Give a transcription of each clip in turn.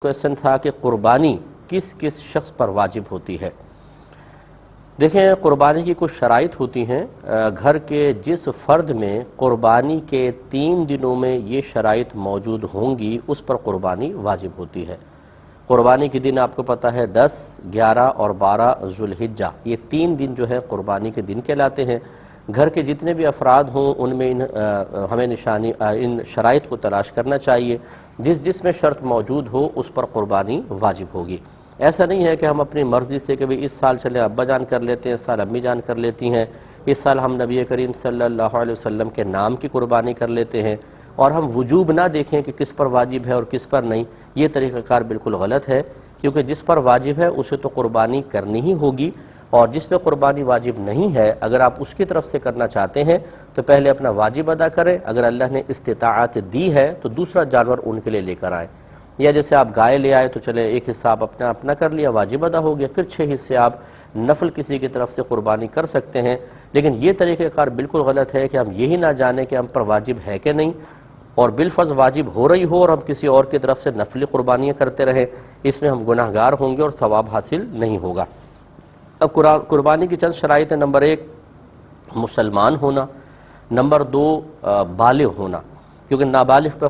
Question تھا کہ قربانی کس کس شخص پر واجب ہوتی ہے۔ دیکھیں، قربانی کی کچھ شرائط ہوتی ہیں۔ گھر کے جس فرد میں قربانی کے 3 دنوں میں یہ شرائط موجود ہوں گی اس پر قربانی واجب ہوتی ہے۔ قربانی کے دن آپ کو پتہ ہے 10، 11 اور 12 ذوالحجہ، یہ 3 دن جو ہے قربانی کے دن کہلاتے ہیں۔ گھر کے جتنے بھی افراد ہوں ان میں ہمیں ان شرائط کو تلاش کرنا چاہیے۔ جس میں شرط موجود ہو اس پر قربانی واجب ہوگی۔ ایسا نہیں ہے کہ ہم اپنی مرضی سے کہ اس سال چلیں ابا جان کر لیتے ہیں، اس سال امی جان کر لیتی ہیں، اس سال ہم نبی کریم صلی اللہ علیہ وسلم کے نام کی قربانی کر لیتے ہیں، اور ہم وجوب نہ دیکھیں کہ کس پر واجب ہے اور کس پر نہیں۔ یہ طریقہ کار بالکل غلط ہے، کیونکہ جس پر واجب ہے اسے تو قربانی کرنی ہی ہوگی، اور جس پہ قربانی واجب نہیں ہے اگر آپ اس کی طرف سے کرنا چاہتے ہیں تو پہلے اپنا واجب ادا کریں۔ اگر اللہ نے استطاعت دی ہے تو دوسرا جانور ان کے لیے لے کر آئیں، یا جیسے آپ گائے لے آئے تو چلے ایک حصہ آپ اپنا کر لیا، واجب ادا ہو گیا، پھر 6 حصے آپ نفل کسی کی طرف سے قربانی کر سکتے ہیں۔ لیکن یہ طریقہ کار بالکل غلط ہے کہ ہم یہی نہ جانیں کہ ہم پر واجب ہے کہ نہیں، اور بالفرض واجب ہو رہی ہو اور ہم کسی اور کی طرف سے نفلی قربانیاں کرتے رہیں، اس میں ہم گناہ گار ہوں گے اور ثواب حاصل نہیں ہوگا۔ اب قربانی کی چند شرائط ہیں۔ نمبر 1 مسلمان ہونا، نمبر 2 بالغ ہونا، کیونکہ نابالغ پر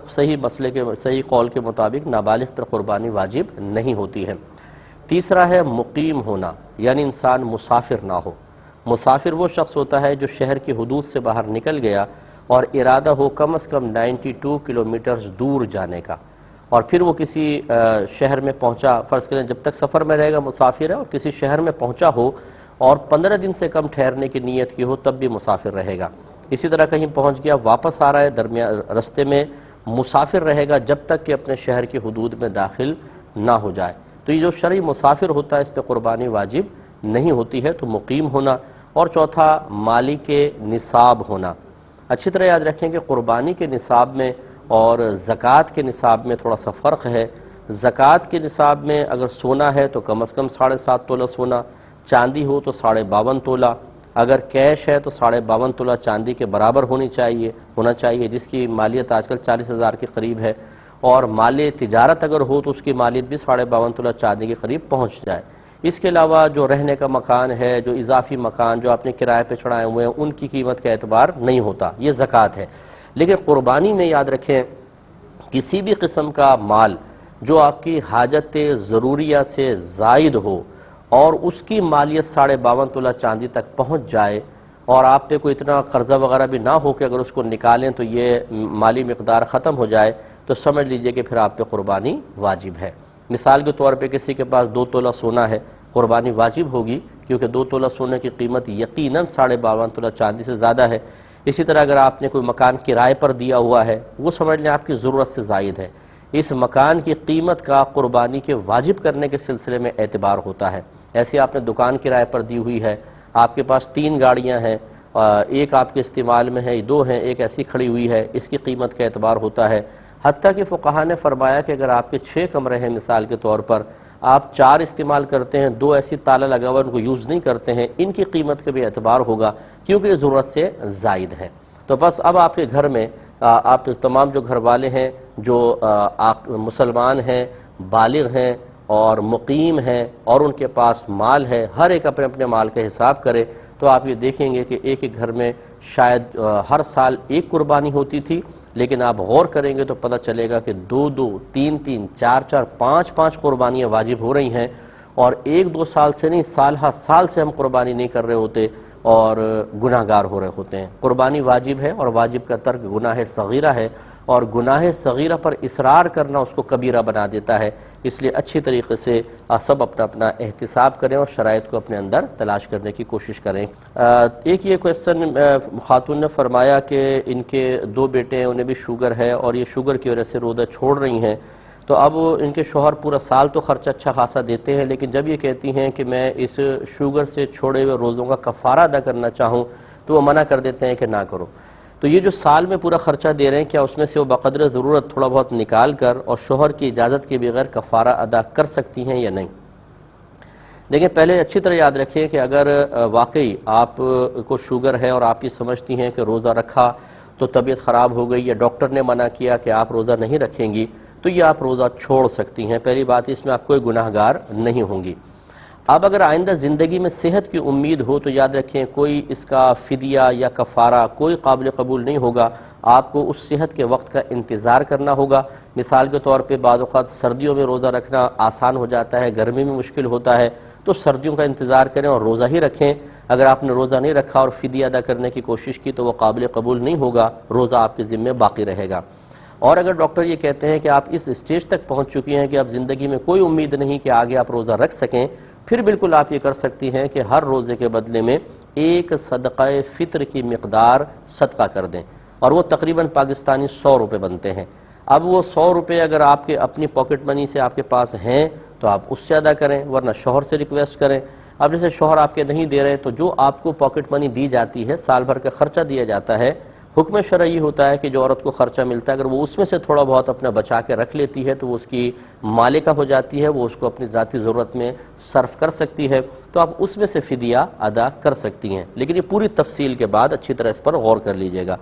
صحیح قول کے مطابق نابالغ پر قربانی واجب نہیں ہوتی ہے۔ تیسرا ہے مقیم ہونا، یعنی انسان مسافر نہ ہو۔ مسافر وہ شخص ہوتا ہے جو شہر کی حدود سے باہر نکل گیا اور ارادہ ہو کم از کم 92 کلومیٹرز دور جانے کا، اور پھر وہ کسی شہر میں پہنچا، فرض کریں جب تک سفر میں رہے گا مسافر ہے، اور کسی شہر میں پہنچا ہو اور 15 دن سے کم ٹھہرنے کی نیت کی ہو تب بھی مسافر رہے گا۔ اسی طرح کہیں پہنچ گیا، واپس آ رہا ہے، رستے میں مسافر رہے گا جب تک کہ اپنے شہر کی حدود میں داخل نہ ہو جائے۔ تو یہ جو شرعی مسافر ہوتا ہے اس پہ قربانی واجب نہیں ہوتی ہے، تو مقیم ہونا۔ اور چوتھا مالی کے نصاب ہونا۔ اچھی طرح یاد رکھیں کہ قربانی کے نصاب میں اور زکوٰۃ کے نصاب میں تھوڑا سا فرق ہے۔ زکوٰۃ کے نصاب میں اگر سونا ہے تو کم از کم 7.5 تولہ سونا، چاندی ہو تو 52.5 تولہ، اگر کیش ہے تو 52.5 تولہ چاندی کے برابر ہونا چاہیے، جس کی مالیت آج کل 40,000 کے قریب ہے، اور مال تجارت اگر ہو تو اس کی مالیت بھی 52.5 تولہ چاندی کے قریب پہنچ جائے۔ اس کے علاوہ جو رہنے کا مکان ہے، جو اضافی مکان جو آپ نے کرائے پہ چڑھائے ہوئے ہیں، ان کی قیمت کا اعتبار نہیں ہوتا، یہ زکوٰۃ ہے۔ لیکن قربانی میں یاد رکھیں کسی بھی قسم کا مال جو آپ کی حاجت ضروریہ سے زائد ہو اور اس کی مالیت 52.5 تولہ چاندی تک پہنچ جائے، اور آپ پہ کوئی اتنا قرضہ وغیرہ بھی نہ ہو کہ اگر اس کو نکالیں تو یہ مالی مقدار ختم ہو جائے، تو سمجھ لیجئے کہ پھر آپ پہ قربانی واجب ہے۔ مثال کے طور پہ کسی کے پاس 2 تولہ سونا ہے، قربانی واجب ہوگی، کیونکہ 2 تولہ سونے کی قیمت یقیناً 52.5 تولہ چاندی سے زیادہ ہے۔ اسی طرح اگر آپ نے کوئی مکان کرائے پر دیا ہوا ہے، وہ سمجھ لیں آپ کی ضرورت سے زائد ہے، اس مکان کی قیمت کا قربانی کے واجب کرنے کے سلسلے میں اعتبار ہوتا ہے۔ ایسے آپ نے دکان کرائے پر دی ہوئی ہے، آپ کے پاس 3 گاڑیاں ہیں، ایک آپ کے استعمال میں ہے، 2 ہیں، ایک ایسی کھڑی ہوئی ہے، اس کی قیمت کا اعتبار ہوتا ہے۔ حتیٰ کہ فقہاء نے فرمایا کہ اگر آپ کے 6 کمرے ہیں، مثال کے طور پر آپ 4 استعمال کرتے ہیں، 2 ایسی تالا لگا ہوا ان کو یوز نہیں کرتے ہیں، ان کی قیمت کا بھی اعتبار ہوگا، کیونکہ یہ ضرورت سے زائد ہے۔ تو بس اب آپ کے گھر میں آپ تمام جو گھر والے ہیں جو مسلمان ہیں، بالغ ہیں اور مقیم ہیں اور ان کے پاس مال ہے، ہر ایک اپنے اپنے مال کا حساب کرے، تو آپ یہ دیکھیں گے کہ ایک گھر میں شاید ہر سال 1 قربانی ہوتی تھی، لیکن آپ غور کریں گے تو پتہ چلے گا کہ 2-2، 3-3، 4-4، 5-5 قربانیاں واجب ہو رہی ہیں، اور 1-2 سال سے نہیں، سال ہر سال سے ہم قربانی نہیں کر رہے ہوتے اور گناہ گار ہو رہے ہوتے ہیں۔ قربانی واجب ہے، اور واجب کا ترک گناہ صغیرہ ہے، اور گناہ صغیرہ پر اصرار کرنا اس کو کبیرہ بنا دیتا ہے۔ اس لیے اچھی طریقے سے سب اپنا احتساب کریں اور شرائط کو اپنے اندر تلاش کرنے کی کوشش کریں۔ ایک یہ کویسچن خاتون نے فرمایا کہ ان کے 2 بیٹے ہیں، انہیں بھی شوگر ہے اور یہ شوگر کی وجہ سے روزہ چھوڑ رہی ہیں، تو اب ان کے شوہر پورا سال تو خرچہ اچھا خاصا دیتے ہیں، لیکن جب یہ کہتی ہیں کہ میں اس شوگر سے چھوڑے ہوئے روزوں کا کفارہ ادا کرنا چاہوں تو وہ منع کر دیتے ہیں کہ نہ کرو۔ تو یہ جو سال میں پورا خرچہ دے رہے ہیں، کیا اس میں سے وہ بقدر ضرورت تھوڑا بہت نکال کر اور شوہر کی اجازت کے بغیر کفارہ ادا کر سکتی ہیں یا نہیں؟ دیکھیں، پہلے اچھی طرح یاد رکھیں کہ اگر واقعی آپ کو شوگر ہے اور آپ یہ سمجھتی ہیں کہ روزہ رکھا تو طبیعت خراب ہو گئی یا ڈاکٹر نے منع کیا کہ آپ روزہ نہیں رکھیں گی، تو یہ آپ روزہ چھوڑ سکتی ہیں۔ پہلی بات اس میں آپ کوئی گناہ گار نہیں ہوں گی۔ اب اگر آئندہ زندگی میں صحت کی امید ہو تو یاد رکھیں کوئی اس کا فدیہ یا کفارہ کوئی قابل قبول نہیں ہوگا، آپ کو اس صحت کے وقت کا انتظار کرنا ہوگا۔ مثال کے طور پہ بعض اوقات سردیوں میں روزہ رکھنا آسان ہو جاتا ہے، گرمی میں مشکل ہوتا ہے، تو سردیوں کا انتظار کریں اور روزہ ہی رکھیں۔ اگر آپ نے روزہ نہیں رکھا اور فدیہ ادا کرنے کی کوشش کی تو وہ قابل قبول نہیں ہوگا، روزہ آپ کے ذمے باقی رہے گا۔ اور اگر ڈاکٹر یہ کہتے ہیں کہ آپ اس اسٹیج تک پہنچ چکی ہیں کہ اب زندگی میں کوئی امید نہیں کہ آگے آپ روزہ رکھ سکیں، پھر بالکل آپ یہ کر سکتی ہیں کہ ہر روزے کے بدلے میں ایک صدقہ فطر کی مقدار صدقہ کر دیں، اور وہ تقریباً پاکستانی 100 روپے بنتے ہیں۔ اب وہ 100 روپے اگر آپ کے اپنی پاکٹ منی سے آپ کے پاس ہیں تو آپ اس سے ادا کریں، ورنہ شوہر سے ریکویسٹ کریں۔ اب جیسے شوہر آپ کے نہیں دے رہے تو جو آپ کو پاکٹ منی دی جاتی ہے، سال بھر کا خرچہ دیا جاتا ہے، حکم شرعی ہوتا ہے کہ جو عورت کو خرچہ ملتا ہے اگر وہ اس میں سے تھوڑا بہت اپنا بچا کے رکھ لیتی ہے تو وہ اس کی مالکہ ہو جاتی ہے، وہ اس کو اپنی ذاتی ضرورت میں صرف کر سکتی ہے، تو آپ اس میں سے فدیہ ادا کر سکتی ہیں، لیکن یہ پوری تفصیل کے بعد اچھی طرح اس پر غور کر لیجئے گا۔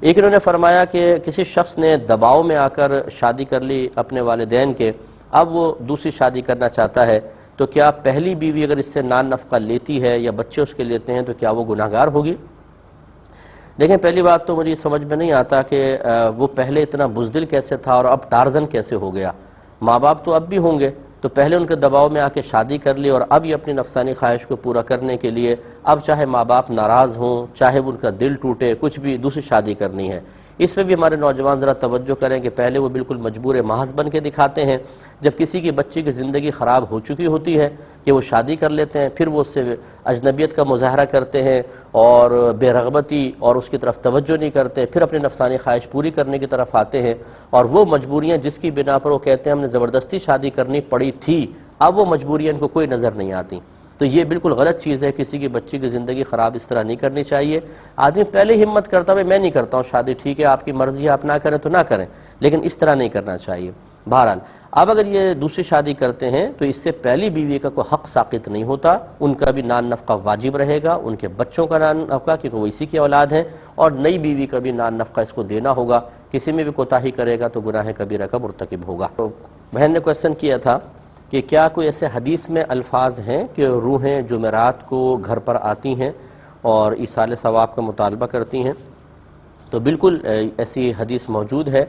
ایک انہوں نے فرمایا کہ کسی شخص نے دباؤ میں آ کر شادی کر لی اپنے والدین کے، اب وہ دوسری شادی کرنا چاہتا ہے، تو کیا پہلی بیوی اگر اس سے نان نفقہ لیتی ہے یا بچے اس کے لیتے ہیں تو کیا وہ گناہ گار ہوگی؟ دیکھیں پہلی بات تو مجھے سمجھ میں نہیں آتا کہ وہ پہلے اتنا بزدل کیسے تھا اور اب ٹارزن کیسے ہو گیا۔ ماں باپ تو اب بھی ہوں گے، تو پہلے ان کے دباؤ میں آ کے شادی کر لی اور اب یہ اپنی نفسانی خواہش کو پورا کرنے کے لیے اب چاہے ماں باپ ناراض ہوں، چاہے ان کا دل ٹوٹے، کچھ بھی دوسری شادی کرنی ہے۔ اس پہ بھی ہمارے نوجوان ذرا توجہ کریں کہ پہلے وہ بالکل مجبور محض بن کے دکھاتے ہیں، جب کسی کی بچی کی زندگی خراب ہو چکی ہوتی ہے کہ وہ شادی کر لیتے ہیں، پھر وہ اس سے اجنبیت کا مظاہرہ کرتے ہیں اور بے رغبتی اور اس کی طرف توجہ نہیں کرتے، پھر اپنی نفسانی خواہش پوری کرنے کی طرف آتے ہیں، اور وہ مجبوریاں جس کی بنا پر وہ کہتے ہیں ہم نے زبردستی شادی کرنی پڑی تھی، اب وہ مجبوریاں ان کو کوئی نظر نہیں آتی۔ تو یہ بالکل غلط چیز ہے، کسی کی بچی کی زندگی خراب اس طرح نہیں کرنی چاہیے۔ آدمی پہلے ہمت کرتا ہے میں نہیں کرتا ہوں شادی، ٹھیک ہے آپ کی مرضی ہے آپ نہ کریں تو نہ کریں، لیکن اس طرح نہیں کرنا چاہیے۔ بہرحال اب اگر یہ دوسری شادی کرتے ہیں تو اس سے پہلی بیوی کا کوئی حق ساقط نہیں ہوتا، ان کا بھی نان نفقہ واجب رہے گا، ان کے بچوں کا نان نفقہ کیونکہ وہ اسی کی اولاد ہیں، اور نئی بیوی کا بھی نان نفقہ اس کو دینا ہوگا۔ کسی میں بھی کوتاہی کرے گا تو گناہ کبیرہ کا مرتکب ہوگا۔ بہن نے کویسچن کیا تھا کہ کیا کوئی ایسے حدیث میں الفاظ ہیں کہ روحیں جمعرات کو گھر پر آتی ہیں اور ایصال ثواب کا مطالبہ کرتی ہیں؟ تو بالکل ایسی حدیث موجود ہے۔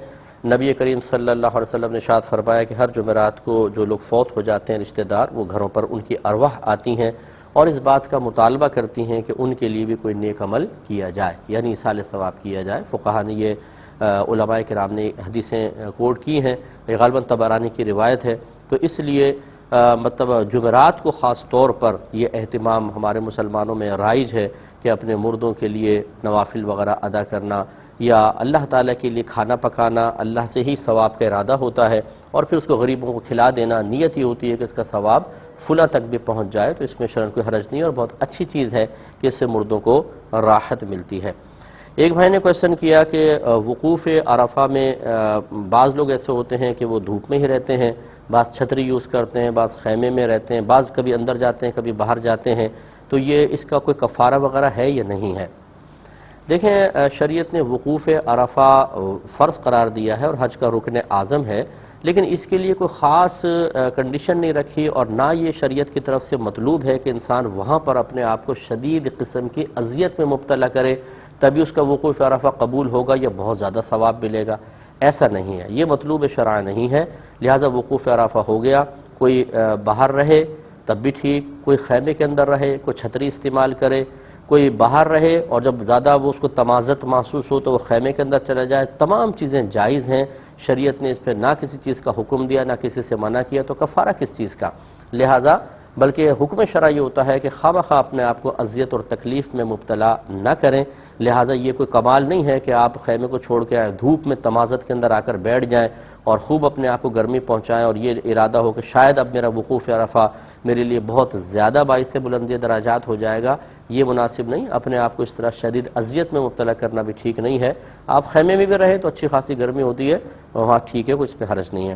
نبی کریم صلی اللہ علیہ وسلم نے ارشاد فرمایا کہ ہر جمعرات کو جو لوگ فوت ہو جاتے ہیں رشتہ دار، وہ گھروں پر ان کی ارواح آتی ہیں اور اس بات کا مطالبہ کرتی ہیں کہ ان کے لیے بھی کوئی نیک عمل کیا جائے، یعنی ایصال ثواب کیا جائے۔ فقہا نے یہ علماء کرام نے حدیثیں کوٹ کی ہیں، یہ غالباً طبرانی کی روایت ہے، تو اس لیے مطلب جمعرات کو خاص طور پر یہ اہتمام ہمارے مسلمانوں میں رائج ہے کہ اپنے مردوں کے لیے نوافل وغیرہ ادا کرنا یا اللہ تعالیٰ کے لیے کھانا پکانا، اللہ سے ہی ثواب کا ارادہ ہوتا ہے، اور پھر اس کو غریبوں کو کھلا دینا، نیت یہ ہوتی ہے کہ اس کا ثواب فلاں تک بھی پہنچ جائے، تو اس میں شرعاً کوئی حرج نہیں اور بہت اچھی چیز ہے کہ اس سے مردوں کو راحت ملتی ہے۔ ایک بھائی نے کویسچن کیا کہ وقوف عرفہ میں بعض لوگ ایسے ہوتے ہیں کہ وہ دھوپ میں ہی رہتے ہیں، بعض چھتری یوز کرتے ہیں، بعض خیمے میں رہتے ہیں، بعض کبھی اندر جاتے ہیں کبھی باہر جاتے ہیں، تو یہ اس کا کوئی کفارہ وغیرہ ہے یا نہیں ہے؟ دیکھیں شریعت نے وقوف عرفہ فرض قرار دیا ہے اور حج کا رکن اعظم ہے، لیکن اس کے لیے کوئی خاص کنڈیشن نہیں رکھی، اور نہ یہ شریعت کی طرف سے مطلوب ہے کہ انسان وہاں پر اپنے آپ کو شدید قسم کی اذیت میں مبتلا کرے تبھی اس کا وقوف عرفہ قبول ہوگا یا بہت زیادہ ثواب ملے گا، ایسا نہیں ہے، یہ مطلوب شرع نہیں ہے۔ لہٰذا وقوف عرفہ ہو گیا، کوئی باہر رہے تب بھی ٹھیک، کوئی خیمے کے اندر رہے، کوئی چھتری استعمال کرے، کوئی باہر رہے اور جب زیادہ وہ اس کو تمازت محسوس ہو تو وہ خیمے کے اندر چلا جائے، تمام چیزیں جائز ہیں۔ شریعت نے اس پہ نہ کسی چیز کا حکم دیا نہ کسی سے منع کیا، تو کفارہ کس چیز کا؟ لہٰذا بلکہ حکم شرع یہ ہوتا ہے کہ خواہ اپنے آپ کو اذیت اور تکلیف میں مبتلا نہ کریں۔ لہٰذا یہ کوئی کمال نہیں ہے کہ آپ خیمے کو چھوڑ کے آئیں، دھوپ میں تمازت کے اندر آ کر بیٹھ جائیں اور خوب اپنے آپ کو گرمی پہنچائیں اور یہ ارادہ ہو کہ شاید اب میرا وقوف عرفہ میرے لیے بہت زیادہ باعث بلندی درجات ہو جائے گا، یہ مناسب نہیں۔ اپنے آپ کو اس طرح شدید اذیت میں مبتلا کرنا بھی ٹھیک نہیں ہے۔ آپ خیمے میں بھی رہیں تو اچھی خاصی گرمی ہوتی ہے، وہاں ٹھیک ہے، کوئی اس پہ حرج نہیں ہے۔